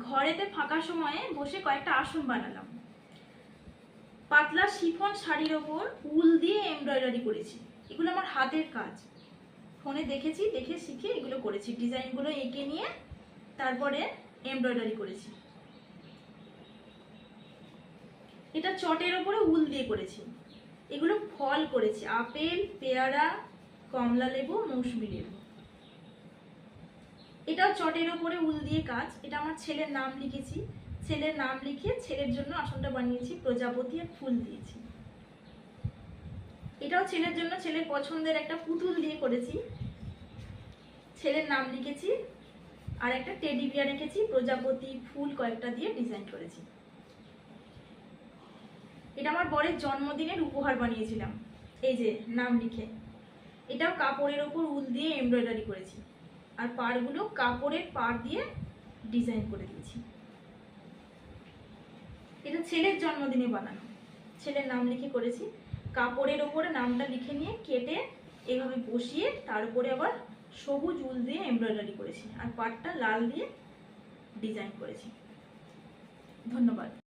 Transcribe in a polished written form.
ঘরেতে ফাঁকা সময়ে বসে কয়েকটা আসন বানালাম। পাতলা শিফন শাড়ির ওপর উল দিয়ে এমব্রয়ডারি করেছি। এগুলো আমার হাতের কাজ, ফোনে দেখেছি, দেখে শিখে এগুলো করেছি। ডিজাইনগুলো এঁকে নিয়ে তারপরে এমব্রয়ডারি করেছি। এটা চটের ওপরে উল দিয়ে করেছি। এগুলো ফল করেছি, আপেল, পেয়ারা, কমলা লেবু, মৌসুমী লেবু। এটাও চটের ওপরে উল দিয়ে কাজ। এটা আমার ছেলের নাম লিখেছি। ছেলের নাম লিখে ছেলের জন্য আসনটা বানিয়েছি, প্রজাপতি আর ফুল দিয়েছি। এটাও ছেলের জন্য, ছেলের পছন্দের একটা পুতুল দিয়ে করেছি। ছেলের নাম লিখেছি আর একটা টেডি বিয়ার রেখেছি, প্রজাপতি, ফুল কয়েকটা দিয়ে ডিজাইন করেছি। এটা আমার বরের জন্মদিনের উপহার বানিয়েছিলাম, এই যে নাম লিখে। এটাও কাপড়ের ওপর উল দিয়ে এমব্রয়ডারি করেছি আর পাড়গুলো কাপড়ের পাড় দিয়ে ডিজাইন করে দিয়েছি। এটা ছেলের জন্মদিনে বানানো, ছেলের নাম লিখে করেছি। কাপড়ের ওপরে নামটা লিখে নিয়ে কেটে এভাবে বসিয়ে তার উপরে আবার সবুজ উল দিয়ে এমব্রয়ডারি করেছি আর পাড়টা লাল দিয়ে ডিজাইন করেছি। ধন্যবাদ।